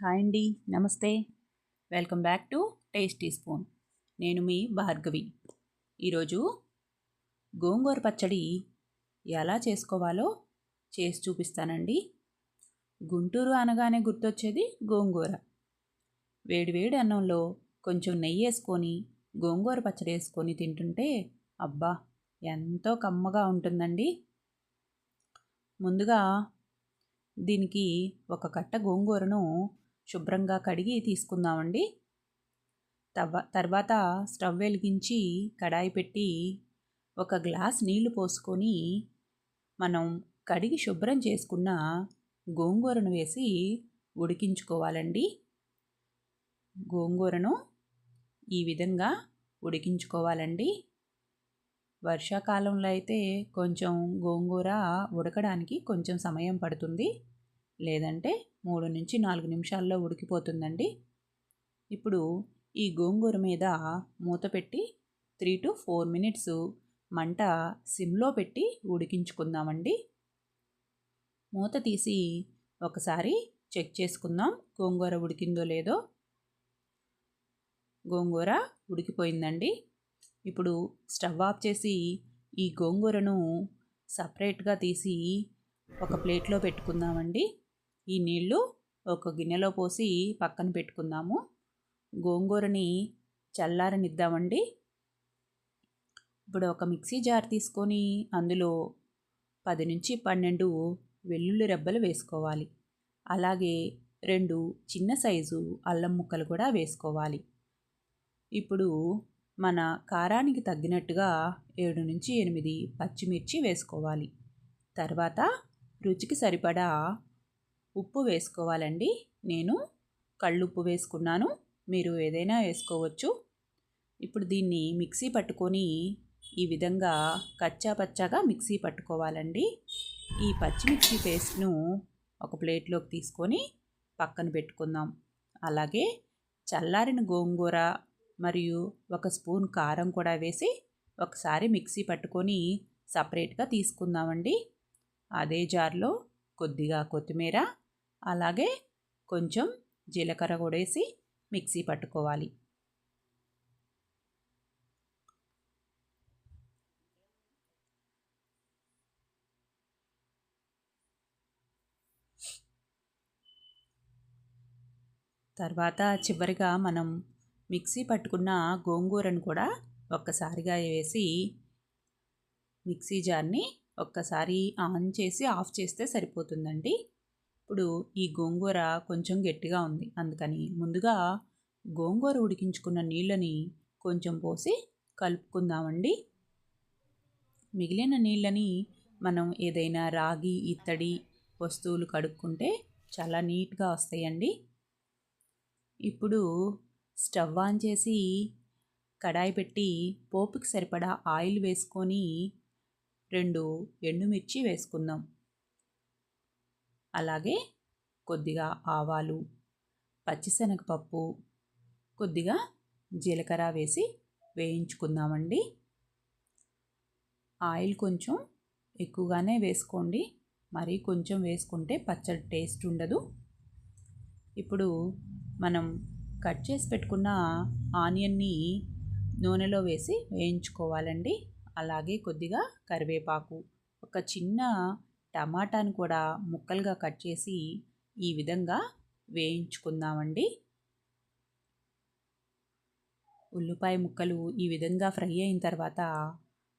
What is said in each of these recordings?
Hi అండి, నమస్తే. Welcome back to tasty spoon. నేను మీ భార్గవి. ఈరోజు గోంగూర పచ్చడి ఎలా చేసుకోవాలో చేసి చూపిస్తానండి. గుంటూరు అనగానే గుర్తొచ్చేది గోంగూర. వేడివేడి అన్నంలో కొంచెం నెయ్యి వేసుకొని గోంగూర పచ్చడి వేసుకొని తింటుంటే అబ్బా, ఎంతో కమ్మగా ఉంటుందండి. ముందుగా దీనికి ఒక కట్ట గోంగూరను శుభ్రంగా కడిగి తీసుకుందామండి. తర్వాత స్టవ్ వెలిగించి కడాయి పెట్టి ఒక గ్లాస్ నీళ్లు పోసుకొని మనం కడిగి శుభ్రం చేసుకున్న గోంగూరను వేసి ఉడికించుకోవాలండి. గోంగూరను ఈ విధంగా ఉడికించుకోవాలండి. వర్షాకాలంలో అయితే కొంచెం గోంగూర ఉడకడానికి కొంచెం సమయం పడుతుంది, లేదంటే 3-4 నిమిషాల్లో ఉడికిపోతుందండి. ఇప్పుడు ఈ గోంగూర మీద మూత పెట్టి 3-4 మినిట్స్ మంట సిమ్లో పెట్టి ఉడికించుకుందామండి. మూత తీసి ఒకసారి చెక్ చేసుకుందాం గోంగూర ఉడికిందో లేదో. గోంగూర ఉడికిపోయిందండి. ఇప్పుడు స్టవ్ ఆఫ్ చేసి ఈ గోంగూరను సపరేట్గా తీసి ఒక ప్లేట్లో పెట్టుకుందామండి. ఈ నీళ్లు ఒక గిన్నెలో పోసి పక్కన పెట్టుకుందాము. గోంగూరని చల్లారనిద్దామండి. ఇప్పుడు ఒక మిక్సీ జార్ తీసుకొని అందులో 10-12 వెల్లుల్లి రెబ్బలు వేసుకోవాలి. అలాగే 2 చిన్న సైజు అల్లం ముక్కలు కూడా వేసుకోవాలి. ఇప్పుడు మన కారానికి తగ్గినట్టుగా 7-8 పచ్చిమిర్చి వేసుకోవాలి. తర్వాత రుచికి సరిపడా ఉప్పు వేసుకోవాలండి. నేను కళ్ళుప్పు వేసుకున్నాను, మీరు ఏదైనా వేసుకోవచ్చు. ఇప్పుడు దీన్ని మిక్సీ పట్టుకొని ఈ విధంగా కచ్చా పచ్చాగా మిక్సీ పట్టుకోవాలండి. ఈ పచ్చిమిర్చి పేస్ట్ను ఒక ప్లేట్లోకి తీసుకొని పక్కన పెట్టుకుందాం. అలాగే చల్లారిన గోంగూర మరియు 1 స్పూన్ కారం కూడా వేసి ఒకసారి మిక్సీ పట్టుకొని సపరేట్గా తీసుకుందామండి. అదే జార్లో కొద్దిగా కొత్తిమీర అలాగే కొంచెం జీలకర్ర కూడా వేసి మిక్సీ పట్టుకోవాలి. తర్వాత చివరిగా మనం మిక్సీ పట్టుకున్న గోంగూరను కూడా ఒక్కసారిగా వేసి మిక్సీ జార్ని ఒక్కసారి ఆన్ చేసి ఆఫ్ చేస్తే సరిపోతుందండి. ఇప్పుడు ఈ గోంగూర కొంచెం గట్టిగా ఉంది, అందుకని ముందుగా గోంగూర ఉడికించుకున్న నీళ్ళని కొంచెం పోసి కలుపుకుందామండి. మిగిలిన నీళ్ళని మనం ఏదైనా రాగి ఇత్తడి వస్తువులు కడుక్కుంటే చాలా నీట్గా వస్తాయండి. ఇప్పుడు స్టవ్ ఆన్ చేసి కడాయి పెట్టి పోపుకి సరిపడా ఆయిల్ వేసుకొని 2 ఎండుమిర్చి వేసుకుందాం. అలాగే కొద్దిగా ఆవాలు, పచ్చిశనగపప్పు, కొద్దిగా జీలకర్ర వేసి వేయించుకుందామండి. ఆయిల్ కొంచెం ఎక్కువగానే వేసుకోండి, మరి కొంచెం వేసుకుంటే పచ్చడి టేస్ట్ ఉండదు. ఇప్పుడు మనం కట్ చేసి పెట్టుకున్న ఆనియన్ని నూనెలో వేసి వేయించుకోవాలండి. అలాగే కొద్దిగా కరివేపాకు, ఒక చిన్న టమాటాను కూడా ముక్కలుగా కట్ చేసి ఈ విధంగా వేయించుకుందామండి. ఉల్లిపాయ ముక్కలు ఈ విధంగా ఫ్రై అయిన తర్వాత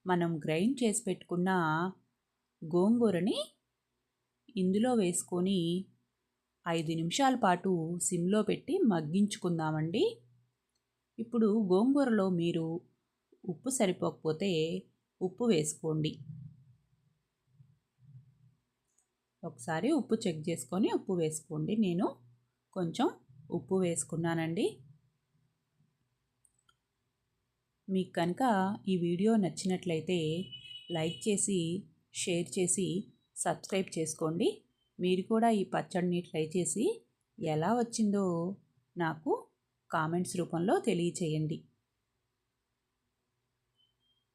మనం గ్రైండ్ చేసి పెట్టుకున్న గోంగూరని ఇందులో వేసుకొని 5 నిమిషాల పాటు సిమ్లో పెట్టి మగ్గించుకుందామండి. ఇప్పుడు గోంగూరలో మీరు ఉప్పు సరిపోకపోతే ఉప్పు వేసుకోండి. ఒకసారి ఉప్పు చెక్ చేసుకొని ఉప్పు వేసుకోండి. నేను కొంచెం ఉప్పు వేసుకున్నానండి. మీకు కనుక ఈ వీడియో నచ్చినట్లయితే లైక్ చేసి షేర్ చేసి సబ్స్క్రైబ్ చేసుకోండి. మీరు కూడా ఈ పచ్చడిని ట్రై చేసి ఎలా వచ్చిందో నాకు కామెంట్స్ రూపంలో తెలియచేయండి.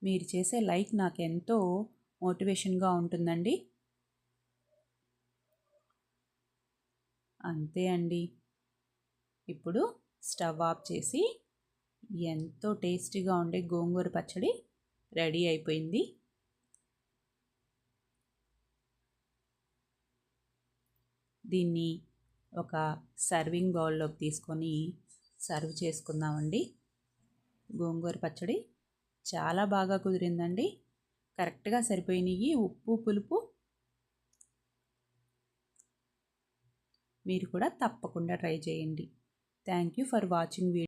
మీరు చేసే లైక్ నాకు ఎంతో మోటివేషన్గా ఉంటుందండి. అంతే అండి. ఇప్పుడు స్టవ్ ఆఫ్ చేసి ఎంతో టేస్టీగా ఉండే గోంగూర పచ్చడి రెడీ అయిపోయింది. దీన్ని ఒక సర్వింగ్ బౌల్లోకి తీసుకొని సర్వ్ చేసుకుందామండి. గోంగూర పచ్చడి చాలా బాగా కుదిరిందండి. కరెక్ట్గా సరిపోయినాయి ఉప్పు పులుపు. మీరు కూడా తప్పకుండా ట్రై చేయండి. Thank you for watching video.